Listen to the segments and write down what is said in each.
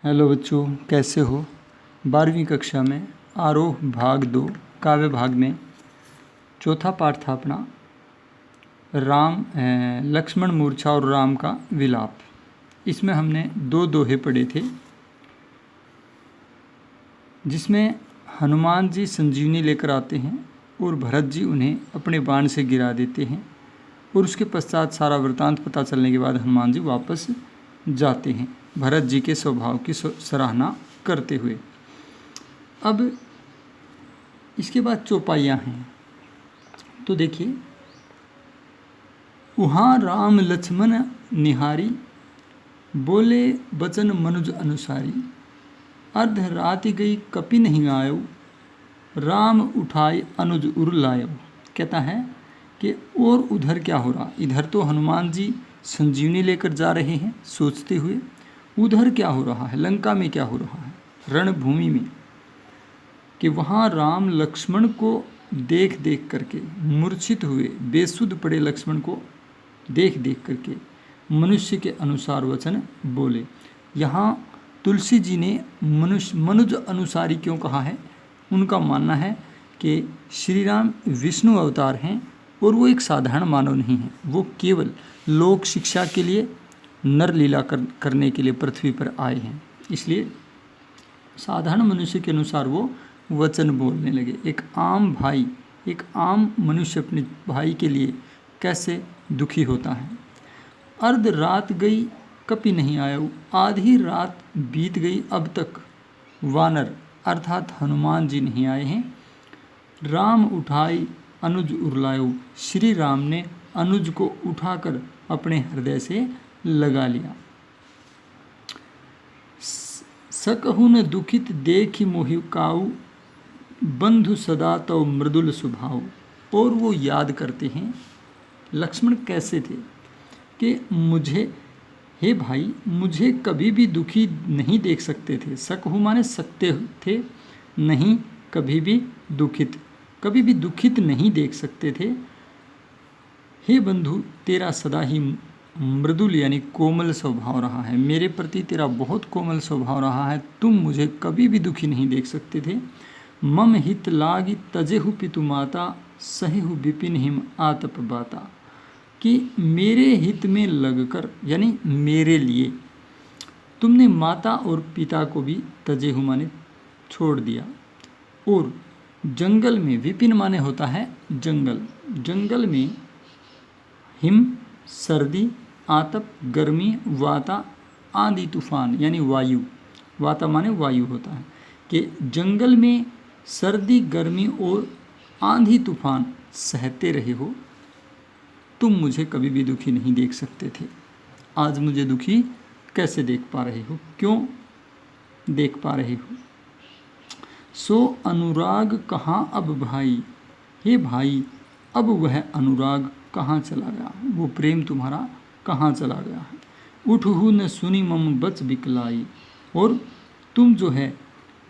Hello बच्चों, कैसे हो। 12वीं कक्षा में आरोह भाग 2 काव्य भाग में चौथा पाठ था अपना लक्ष्मण मूर्छा और राम का विलाप। इसमें हमने 2 दोहे पढ़े थे, जिसमें हनुमान जी संजीवनी लेकर आते हैं और भरत जी उन्हें अपने बाण से गिरा देते हैं, और उसके पश्चात सारा वृतांत पता चलने के बाद हनुमान जी वापस जाते हैं भरत जी के स्वभाव की सराहना करते हुए। अब इसके बाद चौपाइयाँ हैं, तो देखिए, वहाँ राम लक्ष्मण निहारी, बोले बचन मनुज अनुसारी, अर्ध राति गई कपि नहीं आयो, राम उठाई अनुज उर लायो। कहता है कि और उधर क्या हो रहा। इधर तो हनुमान जी संजीवनी लेकर जा रहे हैं सोचते हुए, उधर क्या हो रहा है, लंका में क्या हो रहा है, रणभूमि में, कि वहाँ राम लक्ष्मण को देख देख करके मूर्छित हुए, बेसुध पड़े लक्ष्मण को देख देख करके मनुष्य के अनुसार वचन बोले। यहाँ तुलसी जी ने मनुज अनुसारी क्यों कहा है। उनका मानना है कि श्री राम विष्णु अवतार हैं और वो एक साधारण मानव नहीं है। वो केवल लोक शिक्षा के लिए, नर लीला करने के लिए पृथ्वी पर आए हैं, इसलिए साधारण मनुष्य के अनुसार वो वचन बोलने लगे। एक आम भाई, एक आम मनुष्य अपने भाई के लिए कैसे दुखी होता है। अर्ध रात गई कपि नहीं आयो, आधी रात बीत गई अब तक वानर अर्थात हनुमान जी नहीं आए हैं। राम उठाई अनुज उरलायो, श्री राम ने अनुज को उठाकर अपने हृदय से लगा लिया। सकहु न दुखित देखि मोहि काऊ, बंधु सदा तो मृदुल स्वभाव। और वो याद करते हैं लक्ष्मण कैसे थे कि मुझे, हे भाई, मुझे कभी भी दुखी नहीं देख सकते थे। सकहु माने सकते थे, नहीं कभी भी दुखित, कभी भी दुखित नहीं देख सकते थे। हे बंधु, तेरा सदा ही मृदुल यानी कोमल स्वभाव रहा है, मेरे प्रति तेरा बहुत कोमल स्वभाव रहा है, तुम मुझे कभी भी दुखी नहीं देख सकते थे। मम हित लागी तजेहु पितु माता, सहेहु विपिन हिम आतप बाता, कि मेरे हित में लगकर यानी मेरे लिए तुमने माता और पिता को भी तजेहु माने छोड़ दिया, और जंगल में, विपिन माने होता है जंगल, जंगल में हिम सर्दी, आतप गर्मी, वाता आंधी तूफान यानी वायु, वाता माने वायु होता है, कि जंगल में सर्दी गर्मी और आंधी तूफान सहते रहे हो, तुम मुझे कभी भी दुखी नहीं देख सकते थे। आज मुझे दुखी कैसे देख पा रहे हो, क्यों देख पा रहे हो। सो अनुराग कहाँ अब भाई, हे भाई, अब वह अनुराग कहाँ चला गया, वो प्रेम तुम्हारा कहाँ चला गया है। उठहु न सुनी मम बच विकलाई, और तुम जो है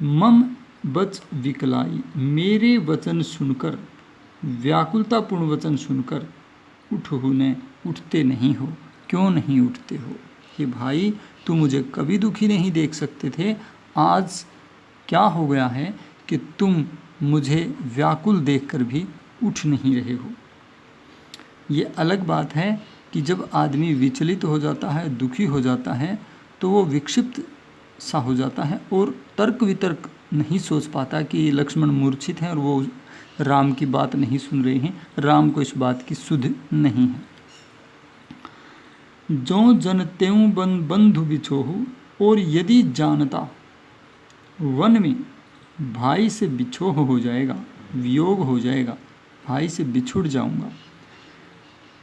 मम बच विकलाई, मेरे वचन सुनकर, व्याकुलतापूर्ण वचन सुनकर, उठहु न उठते नहीं हो, क्यों नहीं उठते हो। कि भाई, तुम मुझे कभी दुखी नहीं देख सकते थे, आज क्या हो गया है कि तुम मुझे व्याकुल देखकर भी उठ नहीं रहे हो। ये अलग बात है कि जब आदमी विचलित हो जाता है, दुखी हो जाता है, तो वो विक्षिप्त सा हो जाता है और तर्क वितर्क नहीं सोच पाता कि लक्ष्मण मूर्छित हैं और वो राम की बात नहीं सुन रहे हैं, राम को इस बात की सुध नहीं है। जो जन त्यों बंधु बिछोहु, और यदि जानता वन में भाई से बिछोह हो जाएगा, वियोग हो जाएगा, भाई से बिछुड़ जाऊंगा।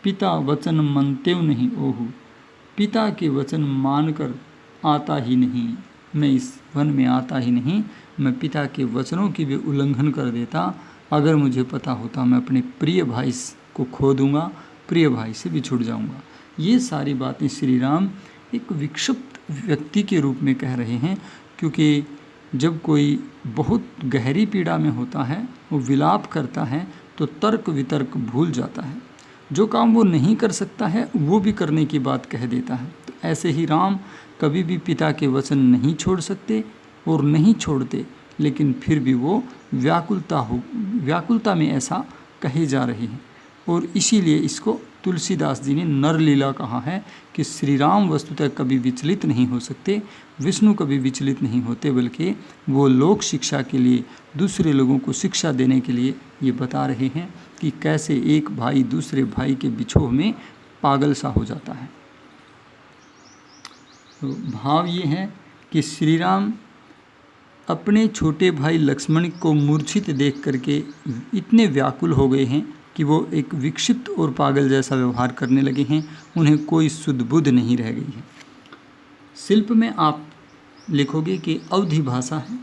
पिता वचन मनतेव नहीं ओहु, पिता के वचन मानकर आता ही नहीं, मैं इस वन में आता ही नहीं, मैं पिता के वचनों की भी उल्लंघन कर देता। अगर मुझे पता होता मैं अपने प्रिय भाई को खो दूंगा, प्रिय भाई से बिछुड़ जाऊंगा। ये सारी बातें श्री राम एक विक्षिप्त व्यक्ति के रूप में कह रहे हैं, क्योंकि जब कोई बहुत गहरी पीड़ा में होता है, वो विलाप करता है, तो तर्क वितर्क भूल जाता है, जो काम वो नहीं कर सकता है वो भी करने की बात कह देता है। तो ऐसे ही राम कभी भी पिता के वचन नहीं छोड़ सकते और नहीं छोड़ते, लेकिन फिर भी वो व्याकुलता में ऐसा कहे जा रहे हैं। और इसीलिए इसको तुलसीदास जी ने नरलीला कहा है कि श्री राम वस्तुतः कभी विचलित नहीं हो सकते, विष्णु कभी विचलित नहीं होते, बल्कि वो लोक शिक्षा के लिए, दूसरे लोगों को शिक्षा देने के लिए ये बता रहे हैं कि कैसे एक भाई दूसरे भाई के बिछोह में पागल सा हो जाता है। तो भाव ये है कि श्री राम अपने छोटे भाई लक्ष्मण को मूर्छित देख करके इतने व्याकुल हो गए हैं कि वो एक विक्षिप्त और पागल जैसा व्यवहार करने लगे हैं, उन्हें कोई सुध बुध नहीं रह गई है। शिल्प में आप लिखोगे कि अवधि भाषा है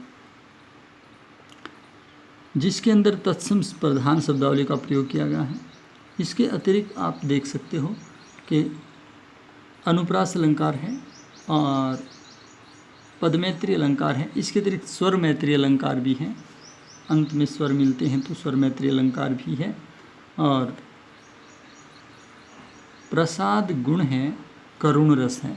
जिसके अंदर तत्सम प्रधान शब्दावली का प्रयोग किया गया है। इसके अतिरिक्त आप देख सकते हो कि अनुप्रास अलंकार है और पदमैत्री अलंकार है। इसके अतिरिक्त स्वर मैत्री अलंकार भी है, अंत में स्वर मिलते हैं तो स्वर मैत्री अलंकार भी है। और प्रसाद गुण है, करुण रस है।